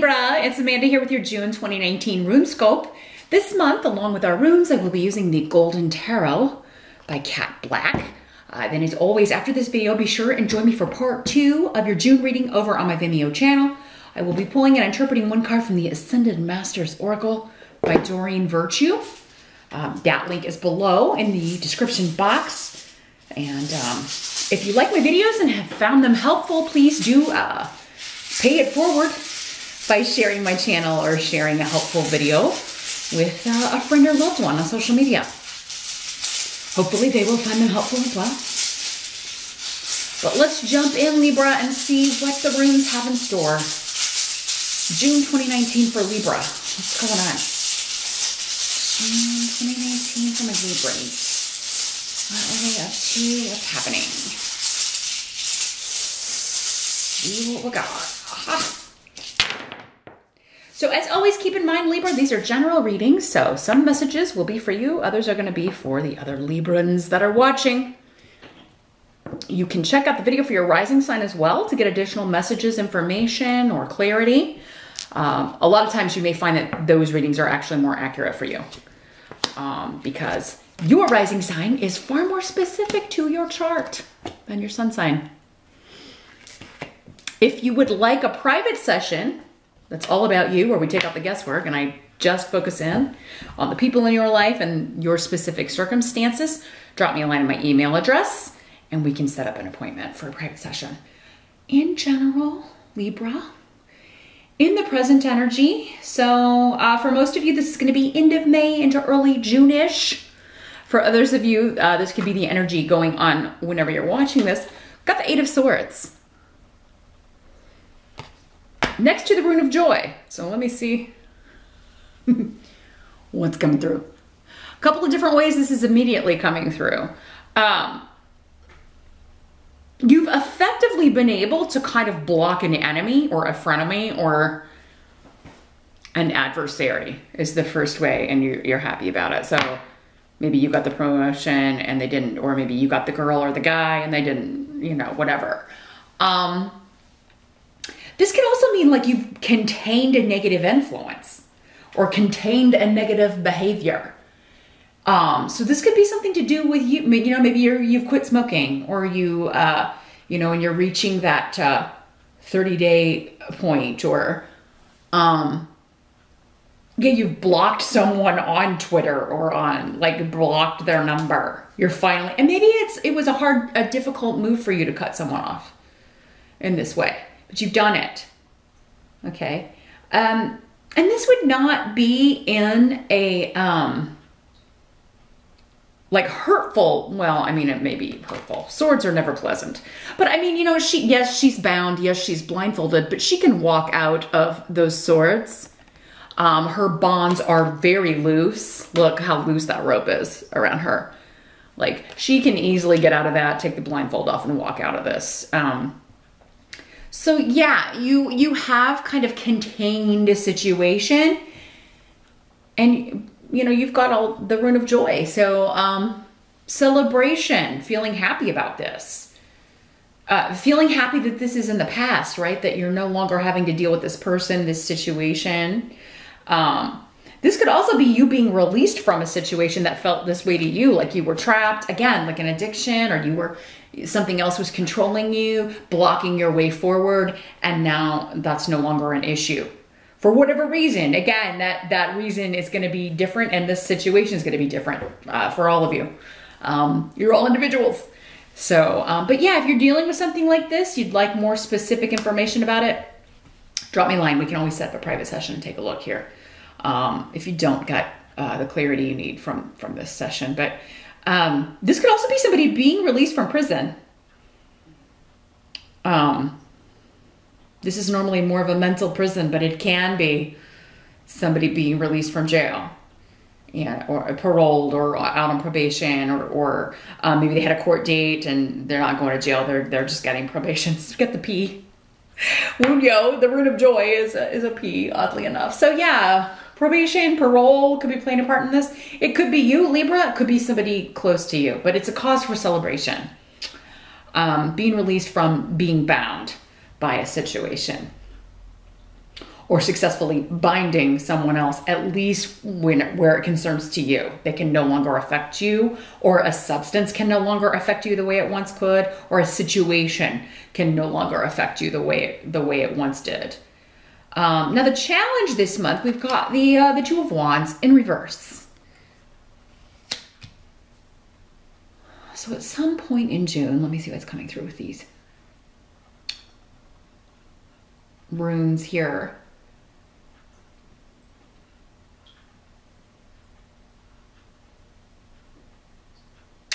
Libra, it's Amanda here with your June 2019 RuneScope. This month, along with our runes, I will be using the Golden Tarot by Cat Black. Then as always, after this video, be sure and join me for part 2 of your June reading over on my Vimeo channel. I will be pulling and interpreting one card from the Ascended Masters Oracle by Doreen Virtue. That link is below in the description box. And if you like my videos and have found them helpful, please do pay it forward by sharing my channel or sharing a helpful video with a friend or loved one on social media. Hopefully they will find them helpful as well. But let's jump in, Libra, and see what the runes have in store. June 2019 for Libra. What's going on? June 2019 for my Libras. What are they up to? What's happening? See what we got. Aha. So as always, keep in mind, Libra, these are general readings, so some messages will be for you, others are going to be for the other Librans that are watching. You can check out the video for your rising sign as well to get additional messages, information, or clarity. A lot of times you may find that those readings are actually more accurate for you because your rising sign is far more specific to your chart than your sun sign. If you would like a private session that's all about you, where we take out the guesswork and I just focus in on the people in your life and your specific circumstances, drop me a line on my email address and we can set up an appointment for a private session. In general, Libra, in the present energy, so for most of you, this is going to be end of May into early June-ish. For others of you, this could be the energy going on whenever you're watching this. Got the 8 of Swords next to the Rune of Joy. So let me see what's coming through. A couple of different ways this is immediately coming through. You've effectively been able to kind of block an enemy or a frenemy or an adversary is the first way, and you're happy about it. So maybe you got the promotion and they didn't, or maybe you got the girl or the guy and they didn't, you know, whatever. This can also mean like you've contained a negative influence or contained a negative behavior. So this could be something to do with you. You know, maybe you've quit smoking, or you know, and you're reaching that 30-day point, or yeah, you've blocked someone on Twitter or on, like, blocked their number. You're finally, and maybe it was a difficult move for you to cut someone off in this way, but you've done it. Okay. And this would not be in a, like, hurtful, well, I mean, it may be hurtful. Swords are never pleasant. But I mean, you know, yes, she's bound. Yes, she's blindfolded, but she can walk out of those swords. Her bonds are very loose. Look how loose that rope is around her. Like, she can easily get out of that, take the blindfold off, and walk out of this. So yeah, you have kind of contained a situation, and you know, you've got all the Rune of Joy. So celebration, feeling happy about this. Feeling happy that this is in the past, right? That you're no longer having to deal with this person, this situation. This could also be you being released from a situation that felt this way to you, like you were trapped, again, like an addiction, or something else was controlling you, blocking your way forward, and now that's no longer an issue. For whatever reason, again, that reason is going to be different, and this situation is going to be different for all of you. You're all individuals. So, but yeah, if you're dealing with something like this, you'd like more specific information about it, drop me a line. We can always set up a private session and take a look here. If you don't get the clarity you need from this session. But this could also be somebody being released from prison. This is normally more of a mental prison, but it can be somebody being released from jail, yeah, or paroled, or out on probation, or maybe they had a court date and they're not going to jail. They're just getting probation. Get the P. Rune, the Rune of Joy is a P, oddly enough. So yeah, probation, parole could be playing a part in this. It could be you, Libra. It could be somebody close to you, but it's a cause for celebration. Being released from being bound by a situation. or successfully binding someone else, at least where it concerns to you. They can no longer affect you, or a substance can no longer affect you the way it once could, or a situation can no longer affect you the way it once did. Now the challenge this month, we've got the Two of Wands in reverse. So at some point in June, let me see what's coming through with these runes here.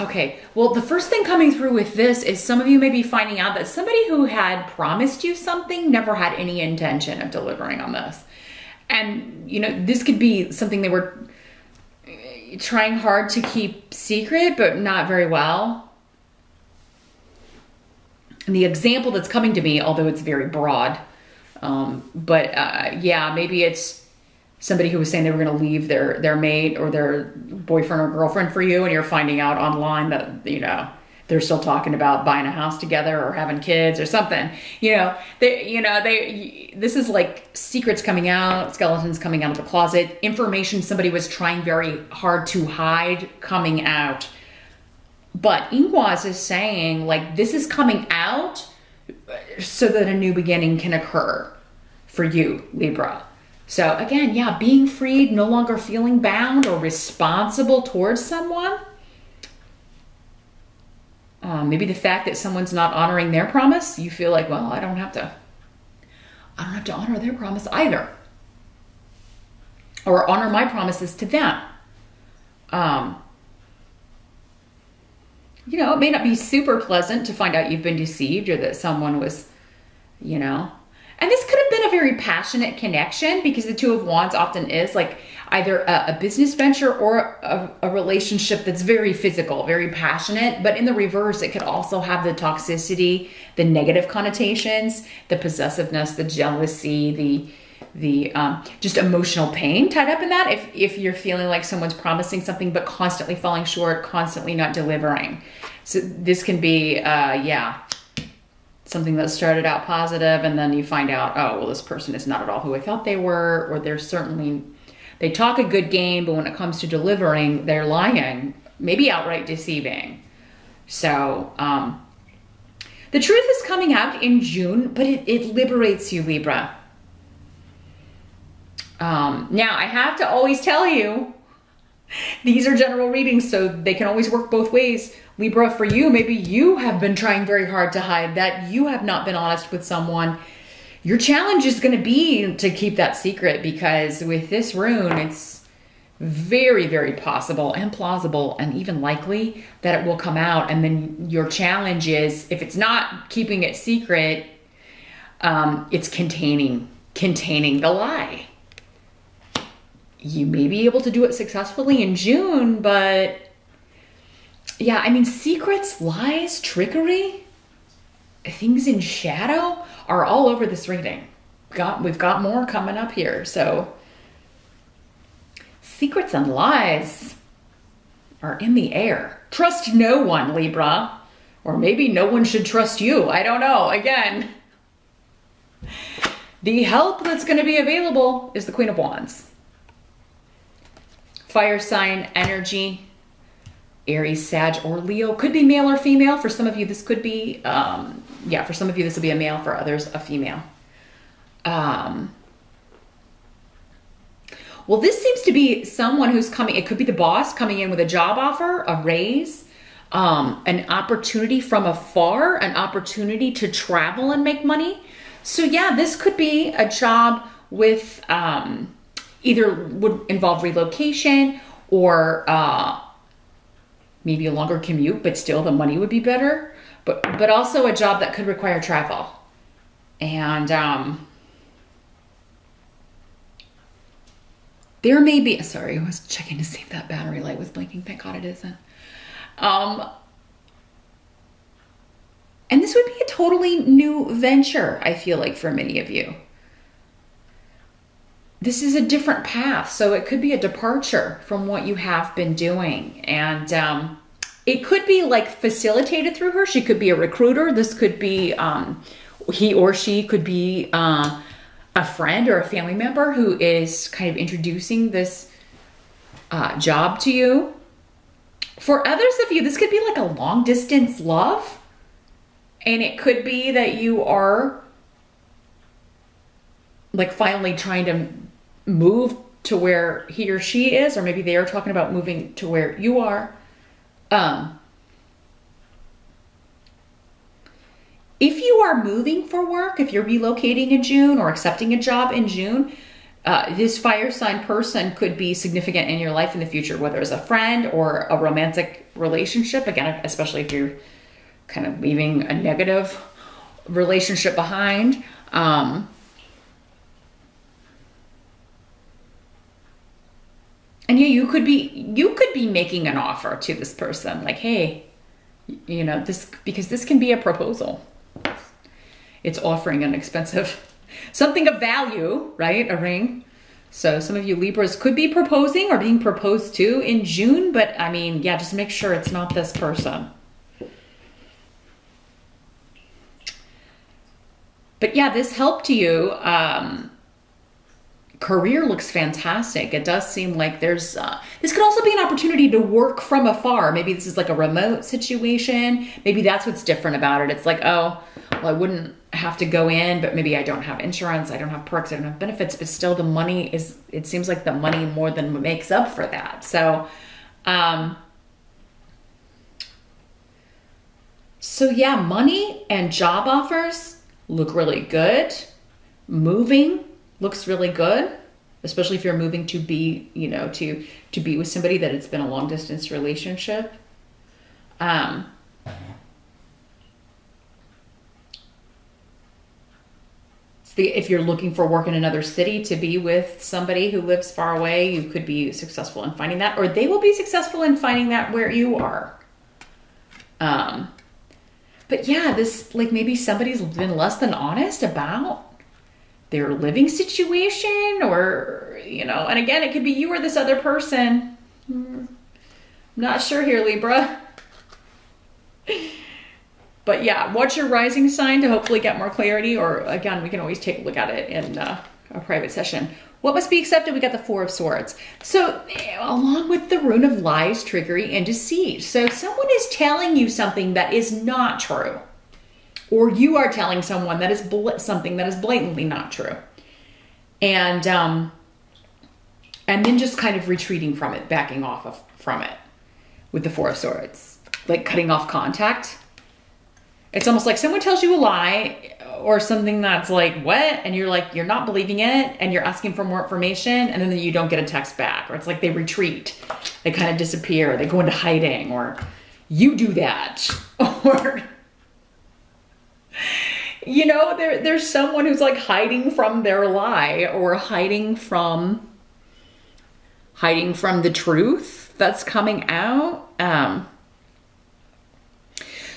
Okay, well, the first thing coming through with this is some of you may be finding out that somebody who had promised you something never had any intention of delivering on this. And, you know, this could be something they were trying hard to keep secret, but not very well. And the example that's coming to me, although it's very broad, yeah, maybe it's somebody who was saying they were going to leave their mate or their boyfriend or girlfriend for you, and you're finding out online that, you know, they're still talking about buying a house together or having kids or something. This is like secrets coming out, skeletons coming out of the closet, information somebody was trying very hard to hide coming out. But Ingwas is saying, like, this is coming out so that a new beginning can occur for you, Libra. So again, yeah, being freed, no longer feeling bound or responsible towards someone. Maybe the fact that someone's not honoring their promise, you feel like, well, I don't have to honor their promise either. Or honor my promises to them. You know, it may not be super pleasant to find out you've been deceived or that someone was, you know. And this could have been a very passionate connection, because the Two of Wands often is like either a business venture or a relationship that's very physical, very passionate. But in the reverse, it could also have the toxicity, the negative connotations, the possessiveness, the jealousy, the just emotional pain tied up in that. If you're feeling like someone's promising something but constantly falling short, constantly not delivering. So this can be, yeah, something that started out positive, and then you find out, oh, well, this person is not at all who I thought they were, or they talk a good game, but when it comes to delivering, they're lying, maybe outright deceiving. So the truth is coming out in June, but it liberates you, Libra. Now, I have to always tell you, these are general readings, so they can always work both ways. Libra, for you, maybe you have been trying very hard to hide that. You have not been honest with someone. Your challenge is going to be to keep that secret, because with this rune, it's very, very possible and plausible and even likely that it will come out. And then your challenge is, if it's not keeping it secret, it's containing the lie. You may be able to do it successfully in June, but yeah, I mean, secrets, lies, trickery, things in shadow are all over this reading. We've got more coming up here. So secrets and lies are in the air. Trust no one, Libra. Or maybe no one should trust you. I don't know. Again, the help that's going to be available is the Queen of Wands. Fire sign energy. Aries, Sag, or Leo. Could be male or female. For some of you, this could be, yeah, for some of you, this will be a male. For others, a female. Well, this seems to be someone who's coming. It could be the boss coming in with a job offer, a raise, an opportunity from afar, an opportunity to travel and make money. So yeah, this could be a job with either would involve relocation or maybe a longer commute, but still the money would be better. But also a job that could require travel. And there may be, sorry, I was checking to see if that battery light was blinking. Thank God it isn't. And this would be a totally new venture, I feel like, for many of you. This is a different path, so it could be a departure from what you have been doing. And it could be like facilitated through her. She could be a recruiter. This could be, he or she could be a a friend or a family member who is kind of introducing this job to you. For others of you, this could be like a long distance love. And it could be that you are like finally trying to move to where he or she is, or maybe they are talking about moving to where you are. If you are moving for work, if you're relocating in June or accepting a job in June, this fire sign person could be significant in your life in the future, whether it's a friend or a romantic relationship. Again, especially if you're kind of leaving a negative relationship behind. And yeah, you could be making an offer to this person, like, hey, you know, because this can be a proposal. It's offering an expensive, something of value, right? A ring. So some of you Libras could be proposing or being proposed to in June, but I mean, yeah, just make sure it's not this person. But yeah, this helped you. Career looks fantastic. It does seem like there's, this could also be an opportunity to work from afar. Maybe this is like a remote situation. Maybe that's what's different about it. It's like, oh, well, I wouldn't have to go in, but maybe I don't have insurance. I don't have perks. I don't have benefits, but still the money is, it seems like the money more than makes up for that. So, so yeah, money and job offers look really good. Moving looks really good, especially if you're moving to be, you know, to be with somebody that it's been a long distance relationship. If you're looking for work in another city to be with somebody who lives far away, you could be successful in finding that, or they will be successful in finding that where you are. But yeah, this, like, maybe somebody's been less than honest about their living situation, or, you know, and again, it could be you or this other person. I'm not sure here, Libra. But yeah, watch your rising sign to hopefully get more clarity, or again, we can always take a look at it in a private session. What must be accepted? We got the Four of Swords. So along with the Rune of Lies, Trickery, and Deceit. So someone is telling you something that is not true. Or you are telling someone that is something that is blatantly not true. And then just kind of retreating from it, backing off from it with the Four of Swords. Like cutting off contact. It's almost like someone tells you a lie or something that's like, what? And you're like, you're not believing it, and you're asking for more information, and then you don't get a text back. Or it's like they retreat. They kind of disappear. They go into hiding, or you do that. Or, you know, there's someone who's like hiding from their lie, or hiding from the truth that's coming out.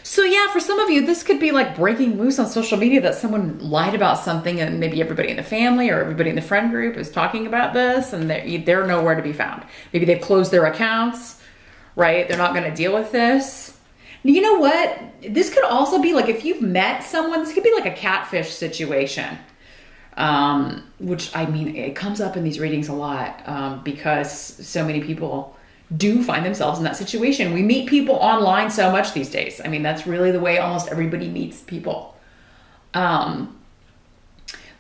So yeah, for some of you, this could be like breaking loose on social media, that someone lied about something, and maybe everybody in the family or everybody in the friend group is talking about this, and they're nowhere to be found. Maybe they've closed their accounts, right? They're not going to deal with this. You know what? This could also be like, if you've met someone, this could be like a catfish situation. Which, I mean, it comes up in these readings a lot, because so many people do find themselves in that situation. We meet people online so much these days. I mean, that's really the way almost everybody meets people. But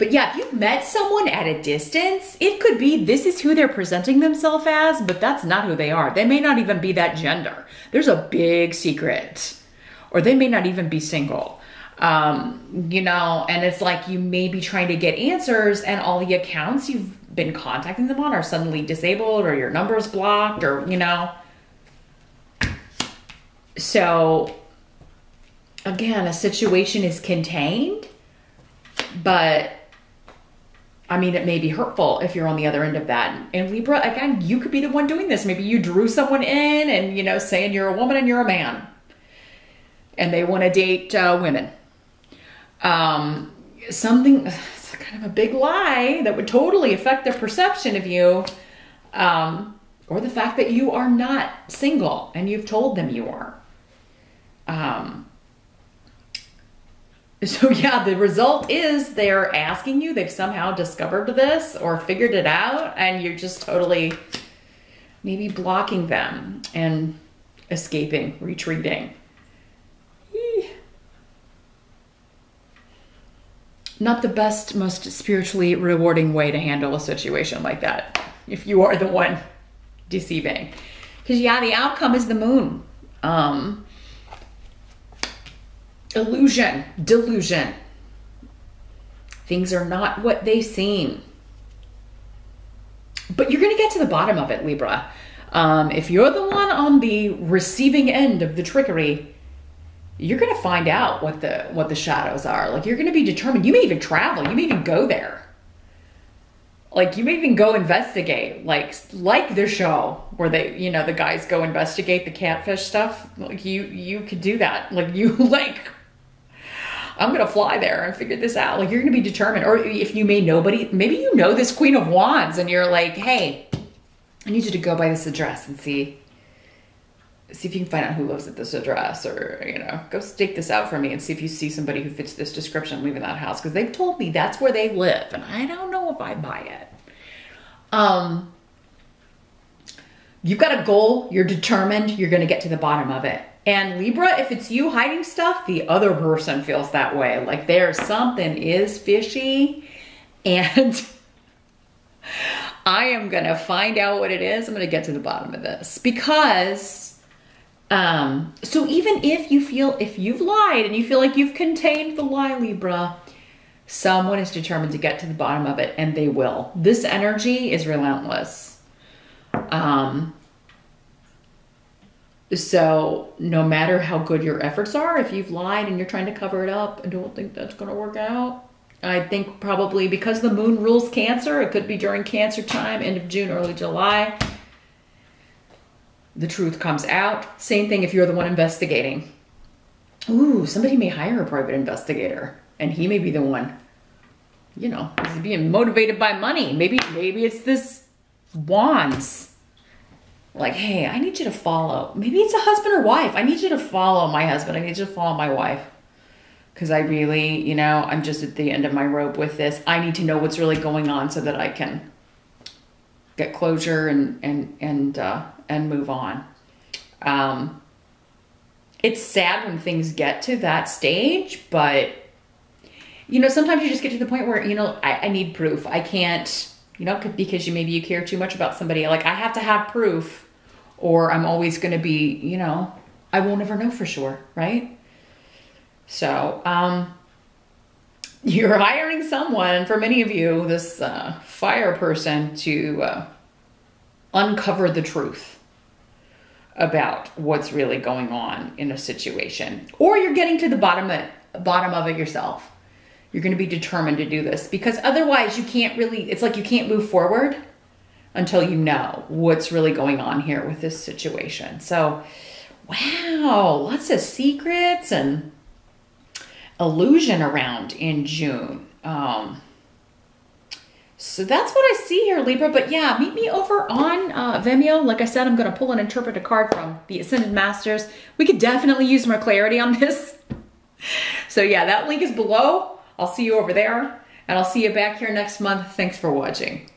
yeah, if you've met someone at a distance, it could be this is who they're presenting themselves as, but that's not who they are. They may not even be that gender. There's a big secret. Or they may not even be single. You know, and it's like you may be trying to get answers, and all the accounts you've been contacting them on are suddenly disabled, or your number's blocked, or, you know. So again, a situation is contained, but I mean, it may be hurtful if you're on the other end of that. And Libra, again, you could be the one doing this. Maybe you drew someone in and, you know, saying you're a woman and you're a man, and they want to date women. Something, it's kind of a big lie that would totally affect their perception of you, or the fact that you are not single and you've told them you are. So yeah, the result is they're asking you, they've somehow discovered this or figured it out, and you're just totally maybe blocking them and escaping, retreating. Not the best, most spiritually rewarding way to handle a situation like that, if you are the one deceiving. Because yeah, the outcome is the moon. Illusion, delusion. Things are not what they seem. But you're going to get to the bottom of it, Libra. If you're the one on the receiving end of the trickery, you're going to find out what the shadows are. Like, you're going to be determined. You may even travel. You may even go there. Like, you may even go investigate, like the show where they, you know, the guys go investigate the catfish stuff. Like, you could do that. Like, I'm going to fly there and figure this out. Like, you're going to be determined. Or if you maybe you know this Queen of Wands and you're like, hey, I need you to go by this address and see if you can find out who lives at this address, or, you know, go stake this out for me and see if you see somebody who fits this description leaving that house. Because they've told me that's where they live, and I don't know if I buy it. You've got a goal, you're determined, you're going to get to the bottom of it. And Libra, if it's you hiding stuff, the other person feels that way. Like, there's something is fishy, and I am going to find out what it is. I'm going to get to the bottom of this, because so even if you've lied and you feel like you've contained the lie, Libra, someone is determined to get to the bottom of it, and they will. This energy is relentless. So no matter how good your efforts are, if you've lied and you're trying to cover it up, I don't think that's going to work out. I think probably because the moon rules Cancer, it could be during Cancer time, end of June, early July, the truth comes out. Same thing if you're the one investigating. Ooh, somebody may hire a private investigator, and he may be the one, you know, he's being motivated by money. Maybe it's this Wands. Like, hey, I need you to follow. Maybe it's a husband or wife. I need you to follow my husband. I need you to follow my wife. Because I really, you know, I'm just at the end of my rope with this. I need to know what's really going on so that I can get closure and move on. It's sad when things get to that stage, but, you know, sometimes you just get to the point where, you know, I need proof. I can't, you know, because maybe you care too much about somebody. Like, I have to have proof, or I'm always going to be, you know, I won't ever know for sure, right? So, you're hiring someone, for many of you, this fire person, to uncover the truth about what's really going on in a situation. Or you're getting to the bottom of it yourself. You're going to be determined to do this, because otherwise you can't really, it's like you can't move forward until you know what's really going on here with this situation. So, wow, lots of secrets and illusion around in June. So that's what I see here, Libra. But yeah, meet me over on Vimeo. Like I said, I'm going to pull and interpret a card from the Ascended Masters. We could definitely use more clarity on this. So yeah, that link is below. I'll see you over there, and I'll see you back here next month. Thanks for watching.